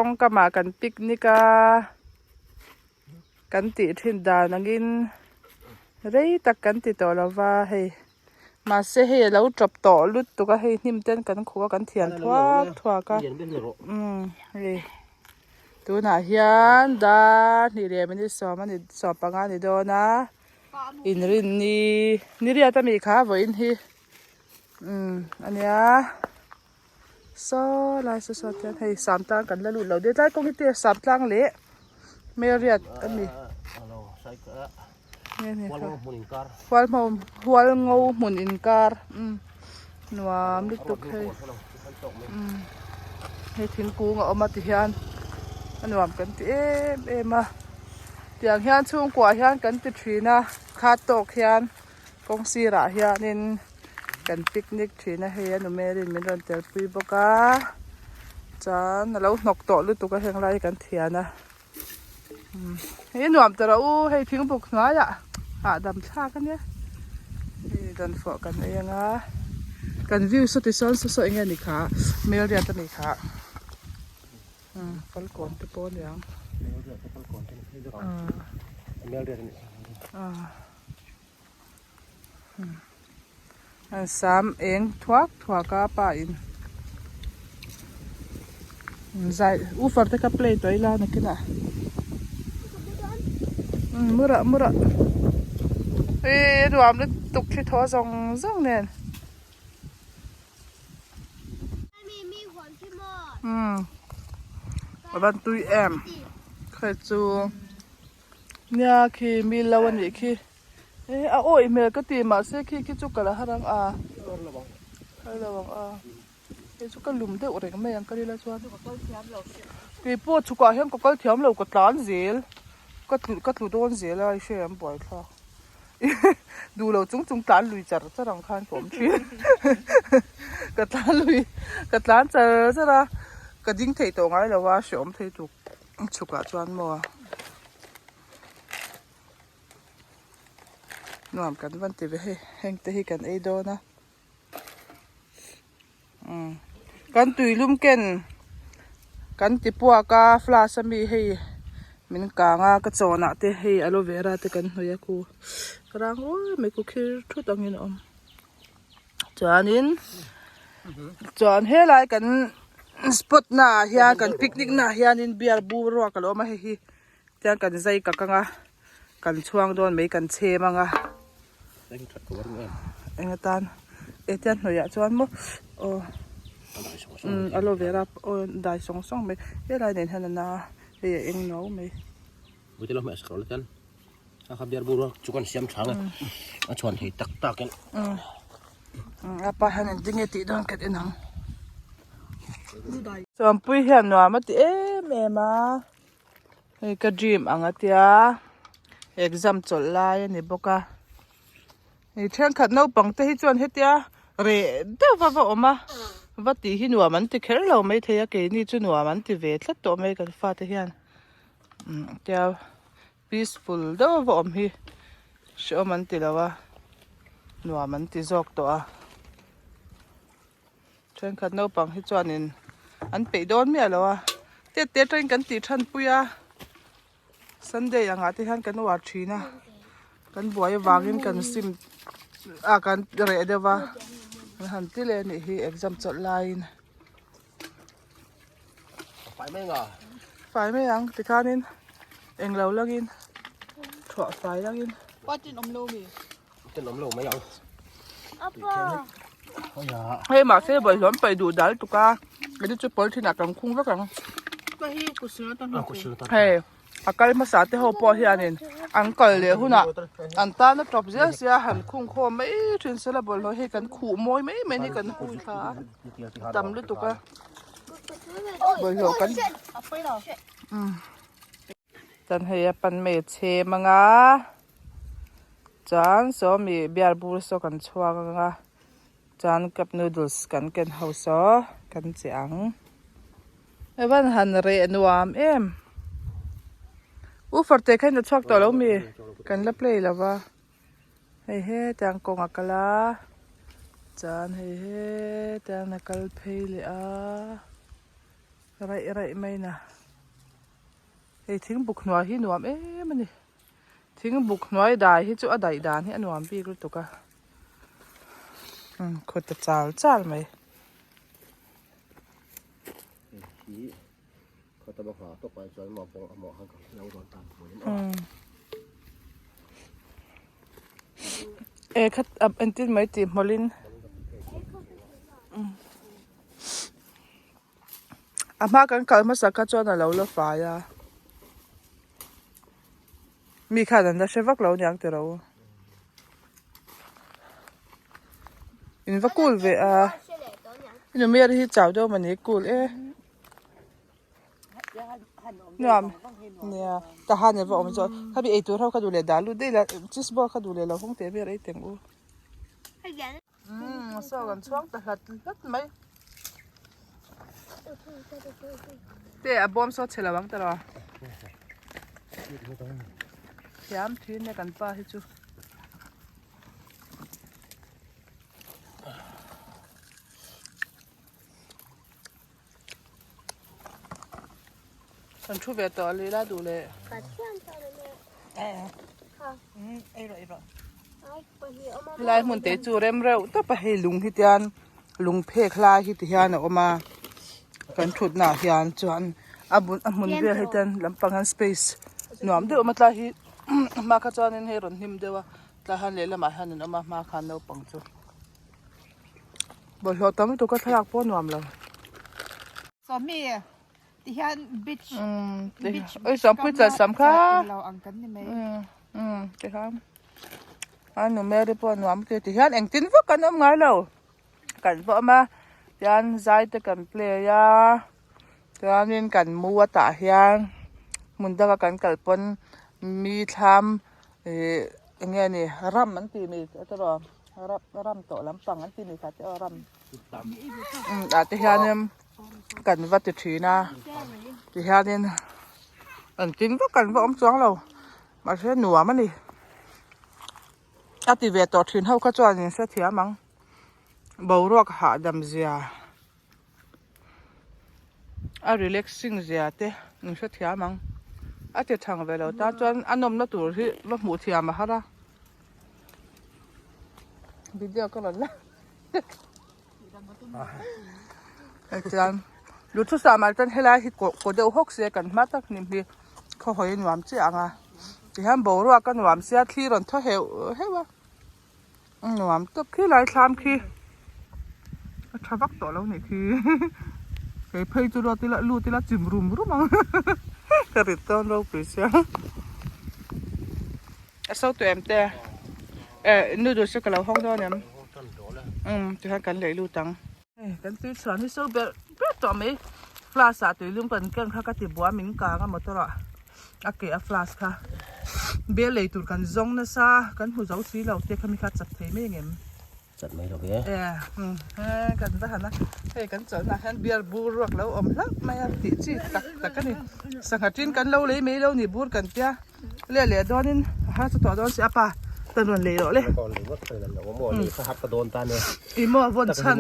งก็มากันปิกนิกากันติทินดานักินเรยตักกันติต่อละว่าให้มาเสียให้เราจับต่อลุดตัวก็ให้นิ่มเต้นกันขัวกันเถียนทั่วก็เฮ้ตัวน่ะเฮียนดานี่เรียนมันนี่สอบปังงานนี่โดนะอินรินนี่เรียนแต่มีขาไว้อินฮีอันเนี้ยซอลายสดๆให้สามตั้งกันแล้วลุดเราเดี๋ยวได้ก็คิดเตี้ยสามตั้งเละไม่เรียนอันนี้นี่ครับหัวงูหมุนอินการ์หนวมลิตุกให้ทิ้งกูงเอามาติฮันหนวมกันติเอ็มาอย่างฮันช่วงกว่าฮันกันติทรีนะคาโตกฮันกงซีระฮันนินกันปิกนิกทรีนะเฮียนุเมรินมินรันเตอร์ปีบกาจานแล้วนกโตลุตุกเฮงไลกันเทียนะเฮ้ยหนวมแต่เราให้ทิ้งบุกน้อยอ่ะดำชากันเนี่ยดันฝอกันเองอ่ะกันวิวสติซ้อนสดๆอย่างนี้ค่ะเมลเรียนตัวนี้ค่ะฟัลโกนตะโปนอย่างเมลเรียนอันสามเองทวักกาป่าอินใจอูฟัดตะกับเพลย์ตัวอีลานักกินอ่ะมุระเฮ้ยดูอ่ะมันตุกที่ท้อซองเนี่ยบ้านตุยแอมเคยจูเนี่ยคือมีลาวันนี้คือโอ้ยเมย์ก็ตีมาเสียคือจุกกันละฮะรังระวังจุกกันลุมเด็กอะไรก็ไม่ยังก็ได้ละชวนคือปวดชุกอ่ะเห็นก็เทียมเราก็ต้านเสียก็ถูโดนเสียแล้วไอ้เชี่ยมบ่อยค่ะดูเราจุงต้านลุยจัดจะรังคานผมชี้ก็ต้านลุยก็ต้านเจอซะละก็ยิ่งเทตัวง่ายแล้วว่าชมเทตุกชุกะจวนมัวนวมกันวันที่ไปแห้งเตะกันไอโดนะกันตุยลุ่มเก่นกันติปัวกาฟลาสมีให้มินกางากระโจนเตะให้อะโลเวราเตกันหอยกูกลางโอ้ยไม่กูคิดทุตังยินจวนเฮลัยกันสปอตน่ะเฮียกันปิกนิกน่ะเฮียนินเบียร์บูรัวกันล้อมาให้ฮีเตียงกันใจกักกังกันช่วงโดนไม่กันเชมังเอ็งตันเตียนหน่อยจวนมั้งอะโลเวราได้สองไม่เฮ้ยไรเนี่ยท่านน่ะเฮ้ยเอ็งน้องไม่บุตรเราไม่สกอลกันครับเบียร์บูรัวจุกันเสียมช้างชวนให้ตักกันapa hanin dinge ti don ket enang som pui hian no ma ti ma ei ka dream anga tia exam chol lai ni boka ei then khat no pang te hi chuan hetia re de va oma va ti hi nuwa man ti kher lo mai theya ke ni chu nuwa man ti ve thlat to mai kan fa te hian tia peaceful do va om hi sho man ti lawa nuwa man ti zok to aเขันเอาปังให้จวนนินอันไปโดนเมียแล้วอ่ะเตะกันตีทันปุยอ่ะสันเดียงอ่ะที่ท่านกันวัดชีนะกันบวยวางกันกันซิมกันเรเดว่าหันที่เลยนี่ฮีเอ็กซัมจดไลน์ไฟไม่งอไฟไม่ยังติดข้านินเอ็งเราลักินถั่วไฟลักินว่าจินอมโลมีจะหนมลงไม่ยังเฮ้ยมาเซ่บ่อยล้วนไปดูดัลตุกาไม่ได้จะปล่อยที่หนักกังคุ้งแล้วกันก็ฮีกุศลตอนเฮ้ยอากาศมาสาธิตเขาปล่อยที่อันนี้อังกัลเลยหุ่นอ่ะอันตาเนี่ยจบเสียหันคุ้งโคไม่ถึงเสร็จบ่อยเลยให้กันขู่มวยไม่นี่กันหุ่นขาดำเลยตุกาบ่อยกันจันเฮียปันเมเชมังอ่ะจันสมีเบียร์บูร์สกันชัวกังอ่ะจานกับนูดลส์กันเฮาซอกันเจียงวันหันเรนวามฟอร์เตคันจะชอบตัวเรามีกันลับเลยแล้วว่าเฮ้จังกงอักลาจานเฮ้จังนักลเพลี ไรไม่นะไอ้ทิ้งบุกหน่วยที่หนวมมันนี่ทิ้งบุกหน่วยได้ที่จุดอะไรด่านที่หนวมปีกรู้ตัวกันคนจะจ้าไหมเขาตะบักหาตกไปจนหมอปองหมอข้างกับเราโดนตามหัวคัดอันที่ไม่ตีมอลินอามากันเกิดมาสักกัจจวนเราเลือกฝ่ายมีขนาดนั้นใช่วักเราอย่างเดียวอินวักกูลเวอินเมียที่เจ้าเดียวมันนี่กูลเนี่ยแต่ฮันเนี่ยว่ามันจะถ้าเป็นไอตัวเขาดูแลดาลูได้ละจิสบอกเขาดูแลเราคงเต็มอะไรเต็มสอกันช่วงแต่ละไหมเดี๋ยวบอมสดเชลวังตลอดยามทีเนี่ยกันป้าให้จูฉันช่วยเวทตัวเลยละดูเลยลายมุนเตจูเร็มเร็วแต่ไปให้ลุงที่เตียนลุงเพคลายที่เตียนออกมากันชุดหน้าเตียนจวนอามุนเบียให้เตียนลำปังหันสเปซหนวมเดือมาตาฮีมาขจรในรถหิมเดียวตาหันเลยละมาหันนมาขันเอาปังจูบ่หัวตั้งตัวก็ทะลักป้อนหนวมเราสามีที่ฮันบิชสามพูดจัดสามค่ะเราอังกันนี่ไหมใช่ครับอันนู้นแม่ได้ป้อนหนวมคือที่ฮันเองตินฟักกันน้ำไงเรากันป้อมายันใจตะกันเปลี่ยยันเรียนกันมัวตายังมุนตะกันกัลปนมีทำอย่างเงี้ยนี่รำมันตีมีตลอดรำโตลำปังมันตีมีค่ะจะรำแต่ที่ฮันเนี่ยกันวัดจะถือนะที่ฮันเนี่ยอันจริงก็กันว่าอมสองเรามาเชื่อหนัวมันดิอาทิเวตต่อถือเขาก็จวนเสียเถียมั้งเบารอกหาดำเสียrelaxing เสียเต้หนึ่งเสียเถียมั้งอาทิทางเวลาตาจวนอันนมน่าตัวที่ว่าหมูเทียมมาฮะล่ะวิดีโอก็หล่นละอาจารย์รู้ทุกสามัญจันให้ไล่ที่กดเดือดหกเสียกันมาตั้งนิมพีเขาหอยหนวมเจียงที่ฮันบอกว่ากันหนวมเสียที่รอนท่อเหวเฮ้ยวะหนวมตบขี้ไหลชามขี้ชาวบักต่อแล้วนี่คือเฮ้ยเพย์จุดที่ละลู่ที่ละจิมรุมรู้มั้งกระดิ่งต้นเราเปลี่ยนเสียเศร้าตัวเอ็มแต่นู่นดูสักเราห้องด้วยเนี่ยที่ฮันกันเลยลู่ตังกันตีสอนที่สู้แบบต่อไหมฟลาสตัวลืมกันเก่งค่ะก็ติบัวมิงกาก็หมดตัวละโอเคฟลาสค่ะเบลเลยตัวกันจงนะซากันหูเจ้าสีเราเด็กเขามีการจัดเทไม่เงี้ยจัดไม่หรอกกันทหารนะกันจนนะฮันเบียร์บูรักแล้วอมลักไม่ติดจีตักกันนี่สังหารจินกันเราเลยไม่เรานี่บูรกันเตี้ยเลี้ยโดนนี่ฮะจะต่อโดนเสียป่ะตอนเลยเลยก่อนหรือว่าเคยนั่นแหละว่าหมอนี่พระหัตถ์กระโดนตาเนี่ยอีหม้อวนชัน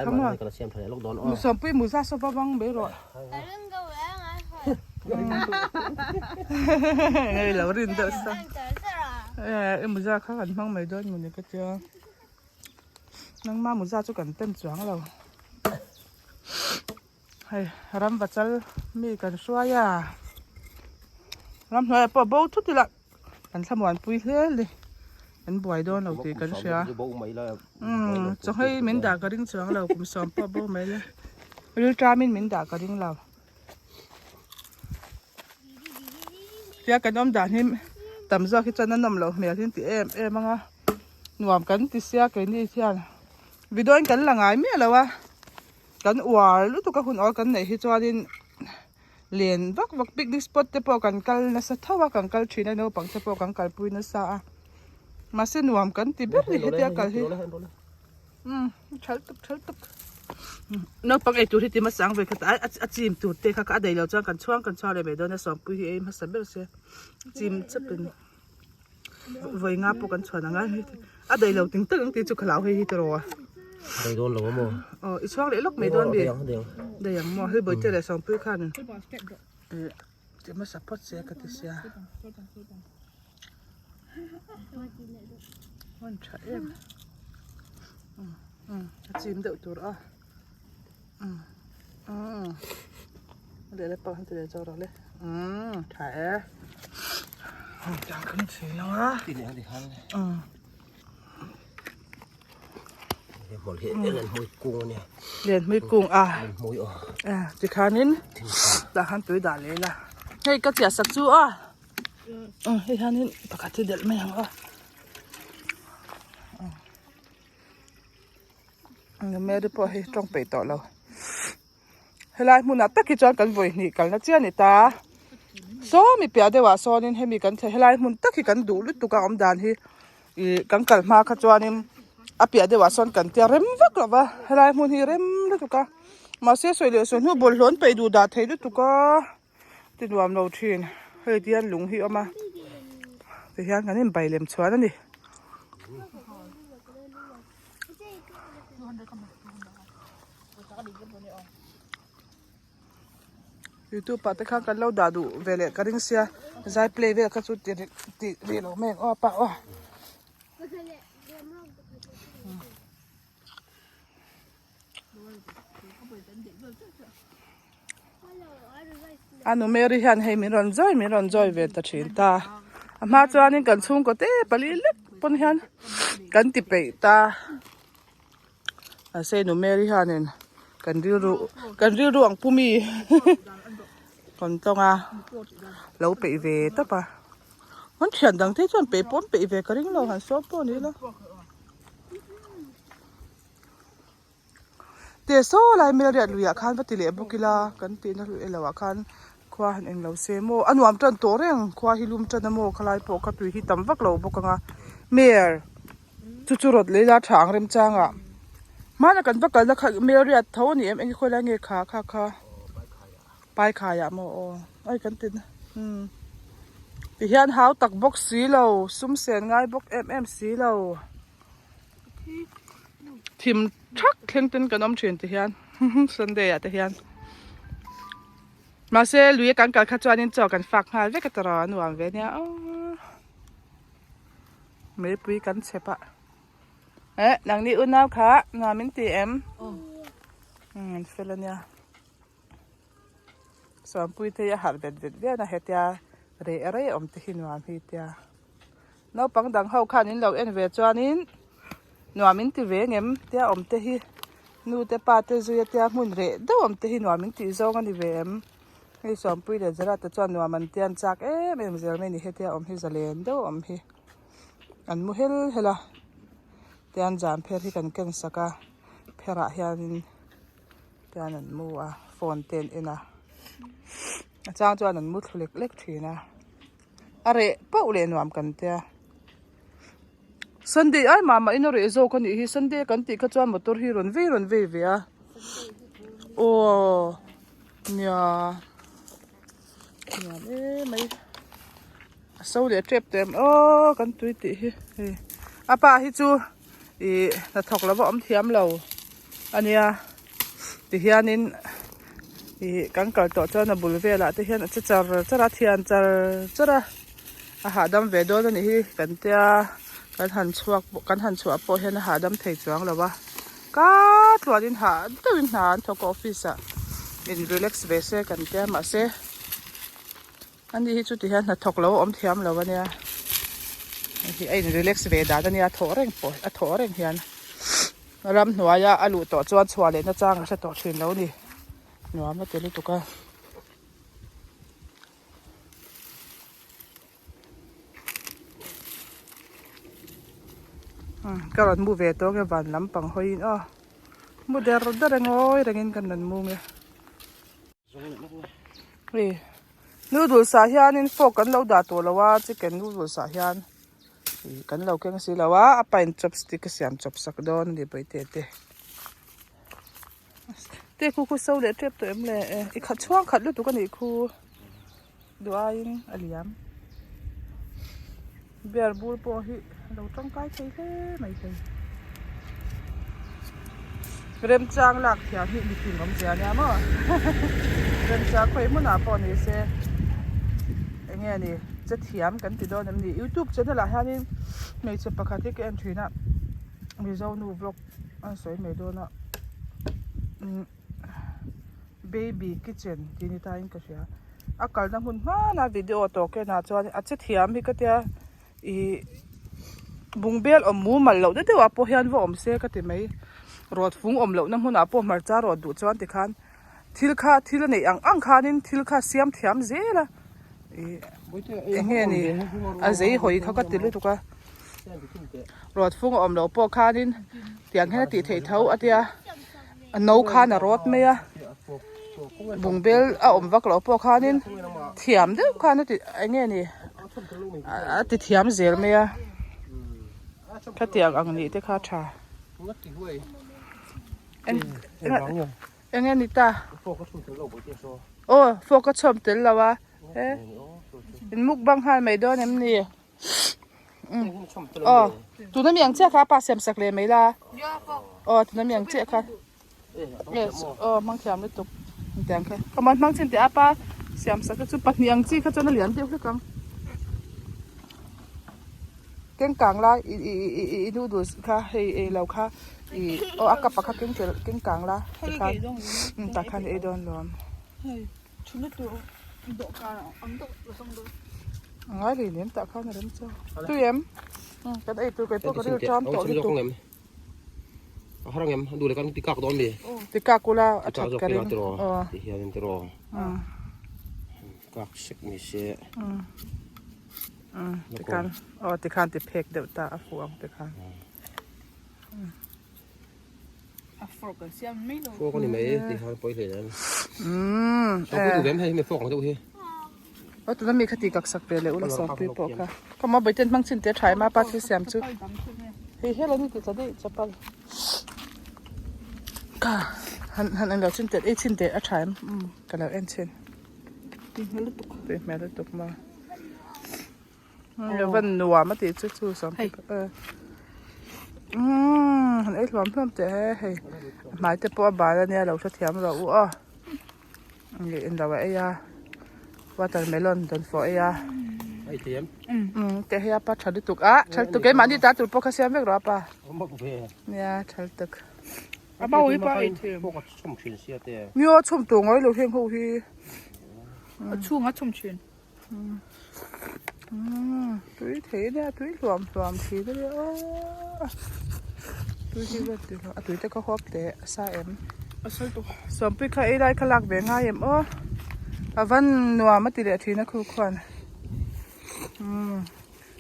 ขโมยกระเทียมทะเลลูกโดนมุสลิมมุซาสบบังเบรอไงเราเรียนเดอร์สังมุซาข้ากันมั่งไม่โดนมันนี่ก็เจอนั่งมามุซาจุกันเต้นจวงเราให้รำบัดจัลมีกันช่วยรำหน่อยปะโบทุกทีละกันสมวนปุยเลยมันบ่อยโดนเราตีกันเชียจะให้เหม็นด่ากระดิ่งจวงเราคุมซ้อมปะโบไหมเลยหรือจามินเหม็นด่ากระดิ่งเราเรียกกันน้ำด่านี่ต่ำซอกที่จะนั่นน้ำเราเมียที่ตีมั้งอ่ะหนวมกันตีเสียกันนี่เที่ยนวิดีโอกันหลังไงเมียแล้ววะกันอวดรู้ตัวกับคุณอ๋อกันไหนที่จอดินเลียนวักปิกนิกสปอตเตปอกันกัลนัสท้าวักันกัลชีนันโอปังเตปอกันกัลปุยนัสมาเส้นหนวมกันตีเบรีเฮตียกันที่ชัลตุกน้องปังไอตัวที่ตีมาสั่งไปค่ะแต่อาจิมตัวเตะค่ะก็ได้เราจ้างกันช่วงกันชอเลยไม่โดนนะสองปุยเองมาสั่งเบลเสียจิมจะเป็นไว้งาปกันชอนะงั้นได้เราตึงจุกขลาวให้ตัว đây đôn là có mồ ít xoang để lúc mấy đòn bì đều đây yang mò hơi bơi chơi lại xong bữa khăn chỉ mà support xe cái xe ngon chạy em chìm đậu chuột để lấy bao để cho rồi đấy chạy chẳng cần gì đâu á thì này thì hắn một hiện lên mùi cung nè liền mới cùng mùi chỉ khá nín đã hắn tới đã lấy là hay cái chả sắc chú hay hắn nín tất cả thứ đẹp mấy hàng mẹ đi bỏ hay trong bể tỏ lâu hay lại muốn tất cả cho cần vội nị cần nó chưa nị ta số mi bia de wa so nên hay mi cần hay lại muốn tất cả cần đủ lúc tụ cả ông đàn hi cần cần mà khát cho nên bia de wa son cần tia rem vắc là ba hay lại muốn hi rem lúc tụ cả mà sẽ soi liệu son hu bol lon pe du da thấy lúc tụ cả tin wam lâu thiên hơi điên lúng hi mà thì hiện cái nên bày lem xóa đó nè YouTube pa te kha kan lo da du vele karing sia zai play ve ka chu ti ri lo meng pa anu meri han hei mi ron joy ve ta thin ta ama chuanin kan chung ko te pali lep pon han kan ti pe ta a se nu meri hanin kan riu ang pumi còn tông lâu bị về tất à hắn chuyển đằng thế chuẩn bị bốn bị về cái đỉnh lâu hàng số bốn đi đó để số lại mình để lùi khăn bắt tỉ bốc kila cần tiền nó lùi lâu khăn qua hành anh lâu xe mô anh làm trần tổ đấy qua hi lùm trần mô khai bộ các tùy hi tầm vắt lâu bốc ngang mèr chú rốt lấy ra trắng rem trang mà nó cần bắt cái là mèr để thấu nhỉ em khơi lại nghe khá bài khai à mô ai cần tin thì hiện háo tắc bốc xí lâu sum sen ngay bốc em xí lâu thìm chắc khen tin cái nôm chuyện thì hiện Sunday à thì hiện mà sẽ lùi cái khát cho nên cho cái phạc hai với cái tờ nuông về nha mấy bữa cái xếp ạ nàng đi uốn nào khá nào mình tìm em phải là nha so pui te har bet na hetia re om te hinwa hi tia no pang dang ho khan in lo en ve chuanin nuamin ti ve ngem tia om te hi nu te pa te zu tia mun re do om te hi nuamin ti zong ani ve em hei so pui de zara te chuan nuaman tian chak em zel me ni hetia om hi zalen do om hi an mu hela tian jam pher hi kan ken saka phera hianin tian an mu phone ten ina chang chuan an mut lek thina are pau le nuam kan tia Sunday ai mama ino re zo kan hi Sunday kan ti ka chuan motor hi ron ve a o nya mai so le trip tem kan tui ti hi apa hi chu na thok lawa om thiam lo ania ti hianin kan kal to chana bulvela te hian chara thian chara a hadam ve do ni hi kan tia kan han chuak po hian a hadam thei chuang lawa ka tluanin ha tawin han thok office a in relax ve se kan tia ma se ani hi chu ti hian na thok lo om thiam lawa nia hi ai relax ve da nia thoreng hian ram hnuaya alu to chuan chhuale na chang sa to thin lo ni nuam na tele tuka karon mu ve to ke van lam pang hoin mu der ngoi rengin kan nan mu nge noodle sa hian in fok kan lo da to lawa chicken noodle sa hian kan lo keng si lawa a pain chopstick siam chop sak don ni bai te te ku sau le trip to em le I khat chuang khat lu tu kan I khu duain aliam ber bul po hi lo tong kai thei he mai thei เริ่มจางหลักเถียงที่มีกลิ่นของเสียเนี่ยมั้งเริ่มจางไปมุ่งหน้าปอนี่เสียไอ้เงี้ยนี่จะเถียมกันติดโดนนี่ยูทูบจะนั่นแหละฮะนี่ไม่จะประกาศที่แกนทรีน่ะมีเจ้าหนูบล็อกอันสวยไม่โดนอ่ะbaby kitchen ที่นี่ตายก็เสียอากาศน้ำหุ่นมาหน้าวิดีโอตัวแกน่าจะอาจจะเถียมพี่ก็เดียอีบุงเบลอมมูมันเหล่าเดี๋ยวว่าพอเห็นว่าอมเสียก็ติไม่รถฟุ้งอมเหล่าน้ำหุ่นอาพอมาจ้ารถดูจวนติคันทิลค่าทิลในอังคานินทิลค่าเสียมเถียมเสียละเงี้ยนี่อาเสียหอยเขาก็ติดเลยถูกปะรถฟุ้งอมเหล่าพอคานินเตียงแค่ติดเท้าเท้าอะเดียนูคานรถเมียบุงเบลอมวักเหล่าพอคานินเถียมเด้อคานติดไอ้เงี้ยนี่ติดเถียมเสียเมียข้าเตียงอังนี้ที่ข้าชาเอ็งนี่ตาโอ้โฟกัสชมติลแล้ววะเอ๊ะเป็นมุกบังหันไม่โดนน้ำนี่อ๋อตัวน้ำยังเจ้าค่ะป้าเสียมสักเลยไหมล่ะอ๋อตัวน้ำยังเจ้าค่ะเออมังเทียมได้ตุกเตียงค่ะก็มันมังเช่นเดียป้าเสียมสักก็จุดปัดยังจี้เขาจะนั่งเหรียญเดียวแค่กังเก่งกลางละอีดูดูค่ะเฮ้ยเราค่ะโอ้อากาศปะค่ะเก่งกลางละตาคันโดนรวมง่ายเลยเนี่ยตาคันอะไรมั้งตัวเอ็มกันตัวก็เรียกจอมตัวนี่ตัวharang em dulu kan tikak don di tikak kula acak karin di hian tero kak sek ni se tikan tikan ti pek de ta afuang tikan afor kan siam mai lo fo ko ni mai ti har poi le nan so ku tu bem hai me fo ko tu hiตัวนั้นมีคติกักสักเลยอุลสองปีปอกค่ะก็มาไปเต้นบังชินเตะถ่ายมาปาที่เสียมจุเฮ้ยเรานี่ติดจะได้จะไปค่ะหันเราชินเตะชินเตะถ่ายกันแล้วเอ็นชินตีแม่ลูกตกมาเดี๋ยววันนัวมาติดจู่ๆสองปีหันหวานเพิ่มเตะเฮ้ยหมายแต่ปอบานแล้วเนี่ยเราจะเทียมเรานี่เอ็นเราไอ้ยาว่าแต่เมลอนตอนฝอยไอ้เทียมแต่เฮียป้าฉันตุกฉันตุกไอ้มันนี่ตาตุกพวกเขาเสียไม่รอป่ะเนี่ยฉันตุกป้าอุ้ยป้าไอ้เทียมพวกชมชินเสียแต่มีว่าชมตัวไอ้ลูกเฮงเขาที่ชูงอ่ะชมชินตุ้ยเทียเนี่ยตุ้ยรวมทีเดียวตุ้ยที่ว่าตุ้ยแต่ก็ฮอบแต่ซาเอ็มสมปีเขาไอ้ได้ขลักเบงง่ายเอ็มวันนัวมาติดทีนะคือควัน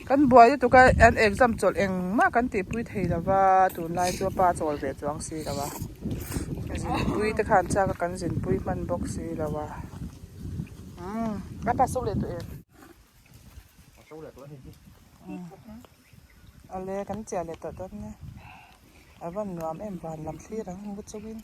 กันบัวอยู่ตัวกันเอ็กซัมจดเองมากันติปุ้ยเทแล้วว่าตัวไล่ตัวปลาจอลเบ็ดจวงซีแล้วว่าปุ้ยตะขานจากกันสินปุ้ยมันบ็อกซีแล้วว่าก็ปลาสุกเลยตัวเองอะไรกันเจียเลยตัวต้นเนี่ยวันนัวแม่บานลำซีรังมุดสวิน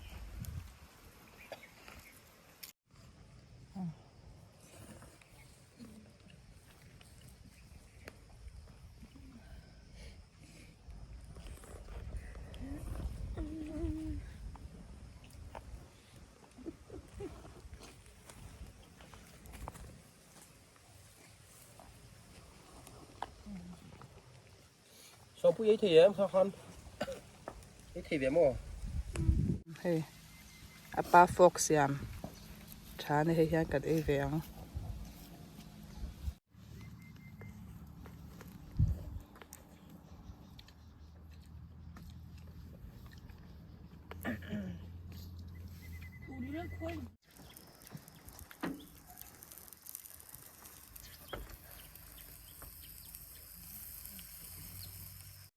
so pu ấy thì em sao con ấy thì bé mò เฮ้ยป้าฟอกเสียมช้าในเฮียกันไอเวียง